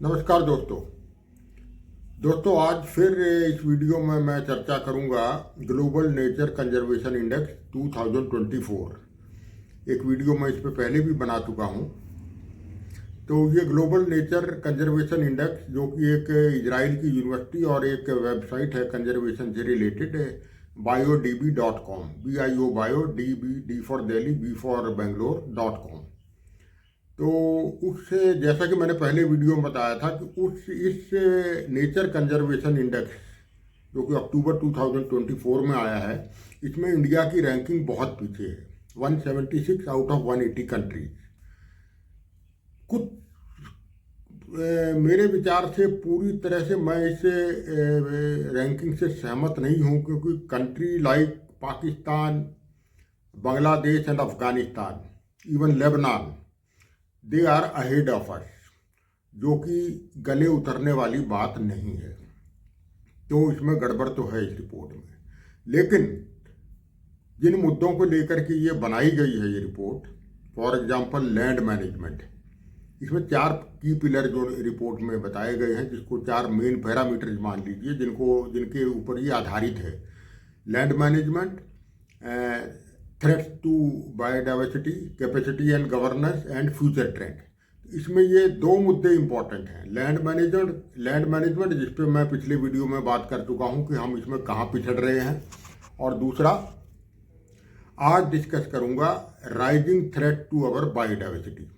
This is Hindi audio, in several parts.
नमस्कार दोस्तों आज फिर इस वीडियो में मैं चर्चा करूंगा ग्लोबल नेचर कंजर्वेशन इंडेक्स 2024। एक वीडियो मैं इस पे पहले भी बना चुका हूं। तो ये ग्लोबल नेचर कंजर्वेशन इंडेक्स जो कि एक इजराइल की यूनिवर्सिटी और एक वेबसाइट है कंजर्वेशन से related, biodb.com, BIO for Delhi, B for बेंगलोर.com। तो उससे जैसा कि मैंने पहले वीडियो में बताया था कि इस नेचर कंजर्वेशन इंडेक्स जो कि अक्टूबर 2024 में आया है, इसमें इंडिया की रैंकिंग बहुत पीछे है, 176 आउट ऑफ 180 कंट्रीज। कुछ मेरे विचार से पूरी तरह से मैं इस रैंकिंग से सहमत नहीं हूं, क्योंकि country like Pakistan, Bangladesh and Afghanistan, even Lebanon, they are ahead of us, जो कि गले उतरने वाली बात नहीं है। तो इसमें गड़बड़ तो है इस रिपोर्ट में। लेकिन जिन मुद्दों को लेकर के ये बनाई गई है ये report, for example land management, इसमें 4 की पिलर जो रिपोर्ट में बताए गए हैं, जिसको 4 मेन पैरामीटर्स मान लीजिए, जिनके ऊपर ये आधारित है। Land management, threats to biodiversity, capacity and governance and future trend. इसमें ये 2 मुद्दे इंपॉर्टेंट हैं। लैंड मैनेजमेंट जिस पे मैं पिछले वीडियो में बात कर चुका हूं कि हम इसमें कहाँ पिछड़ रहे हैं, और दूसरा आज डिस्कस करूंगा rising threat to our biodiversity.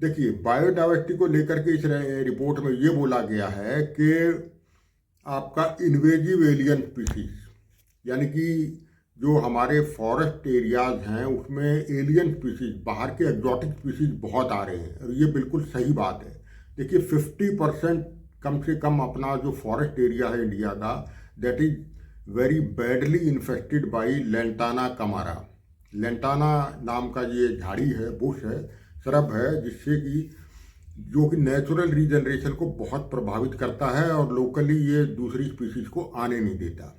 देखिए, बायोडाइवर्सिटी को लेकर के इस रिपोर्ट में ये बोला गया है कि आपका इन्वेजिव एलियन स्पीसीज, यानी कि जो हमारे फॉरेस्ट एरियाज हैं उसमें एलियन स्पीसीज, बाहर के एग्जॉटिक स्पीसीज बहुत आ रहे हैं, और ये बिल्कुल सही बात है। देखिए, 50% कम से कम अपना जो फॉरेस्ट एरिया है इंडिया का, that is very badly infected by lantana camara. Lantana नाम का ये झाड़ी है, बुश है, श्रब है, जिससे कि जो कि नेचुरल रीजनरेशन को बहुत प्रभावित करता है और लोकली ये दूसरी स्पीसीज को आने नहीं देता।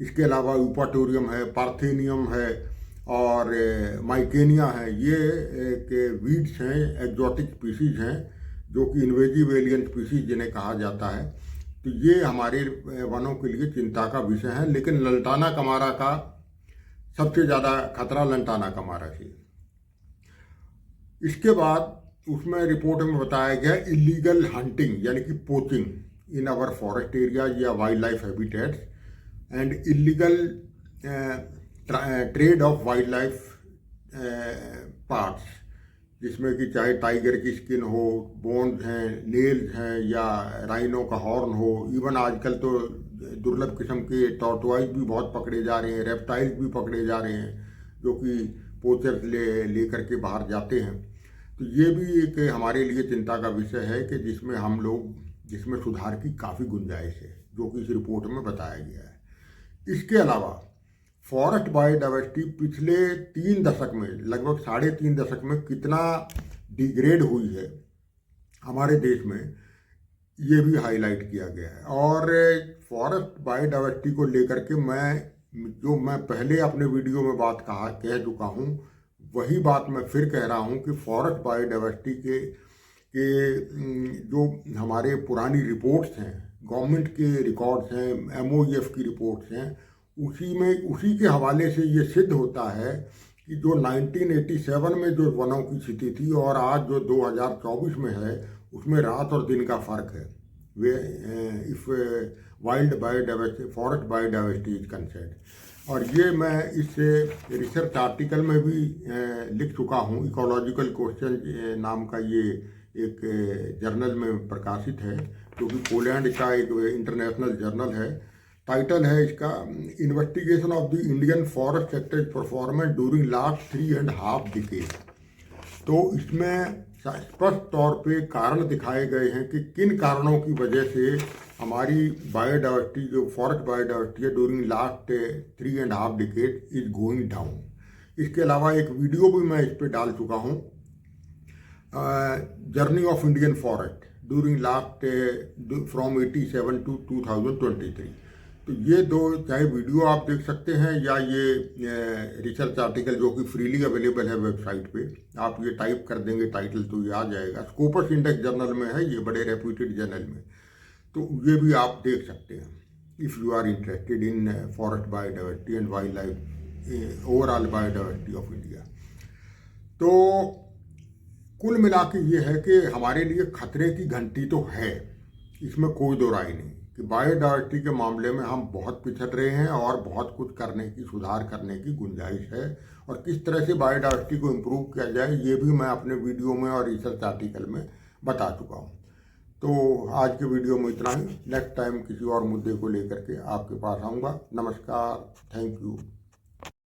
इसके अलावा यूपाटोरियम है, पार्थेनियम है और माइकेनिया है। ये एक वीड्स हैं, एग्जॉटिक स्पीसीज हैं, जो कि इन्वेजिव एलियन स्पीसीज जिन्हें कहा जाता है। तो ये हमारे वनों के लिए चिंता का विषय है। लेकिन लंटाना कमारा का सबसे ज़्यादा खतरा लंटाना कमारा से। इसके बाद उसमें रिपोर्ट में बताया गया इलीगल हंटिंग, यानी कि poaching in our forest area या wildlife habitats, and illegal trade of wildlife parts, जिसमें कि चाहे टाइगर की स्किन हो, बोन्स हैं, नेल्स हैं, या राइनो का हॉर्न हो। इवन आजकल तो दुर्लभ किस्म के टॉर्टोइज भी बहुत पकड़े जा रहे हैं, रेप्टाइल्स भी पकड़े जा रहे हैं, जो कि पोचर्स ले करके बाहर जाते हैं। तो ये भी एक हमारे लिए चिंता का विषय है कि जिसमें सुधार की काफ़ी गुंजाइश है, जो कि इस रिपोर्ट में बताया गया है। इसके अलावा फॉरेस्ट बायोडाइवर्सिटी पिछले 3 दशक में, लगभग 3.5 दशक में कितना डिग्रेड हुई है हमारे देश में, ये भी हाईलाइट किया गया है। और फॉरेस्ट बायोडाइवर्सिटी को लेकर के मैं पहले अपने वीडियो में कह चुका हूँ, वही बात मैं फिर कह रहा हूँ कि फॉरेस्ट बायोडाइवर्सिटी के जो हमारे पुरानी रिपोर्ट्स हैं, गवर्नमेंट के रिकॉर्ड्स हैं, MOEF की रिपोर्ट्स हैं, उसी के हवाले से ये सिद्ध होता है कि जो 1987 में जो वनों की स्थिति थी और आज जो 2024 में है, उसमें रात और दिन का फर्क है। If wild biodiversity, forest biodiversity is concern. और ये मैं इस रिसर्च आर्टिकल में भी लिख चुका हूँ। इकोलॉजिकल क्वेश्चन नाम का ये एक जर्नल में प्रकाशित है, जो कि पोलैंड का एक इंटरनेशनल जर्नल है। टाइटल है इसका, investigation of the Indian forest sector performance during last 3.5 decade. तो इसमें स्पष्ट तौर पे कारण दिखाए गए हैं कि किन कारणों की वजह से हमारी बायोडाइवर्सिटी, जो फॉरेस्ट बायोडाइवर्सिटी है, during last 3.5 decade is going down. इसके अलावा एक वीडियो भी मैं इस पर डाल चुका हूँ, journey of Indian forest during last from 87 to 2023। तो ये दो, चाहे वीडियो आप देख सकते हैं या ये रिसर्च आर्टिकल जो कि फ्रीली अवेलेबल है वेबसाइट पे, आप ये टाइप कर देंगे टाइटल तो ये आ जाएगा। स्कोपस इंडेक्स जर्नल में है, ये बड़े रेप्यूटेड जर्नल में, तो ये भी आप देख सकते हैं if you are interested in forest biodiversity and wildlife, overall biodiversity of India. तो कुल मिला के ये है कि हमारे लिए खतरे की घंटी तो है, इसमें कोई दो राय नहीं कि बायोडाइवर्सिटी के मामले में हम बहुत पिछड़ रहे हैं और बहुत कुछ करने की, सुधार करने की गुंजाइश है। और किस तरह से बायोडाइवर्सिटी को इम्प्रूव किया जाए ये भी मैं अपने वीडियो में और रिसर्च आर्टिकल में बता चुका हूँ। तो आज के वीडियो में इतना ही। नेक्स्ट टाइम किसी और मुद्दे को लेकर के आपके पास आऊँगा। नमस्कार, थैंक यू।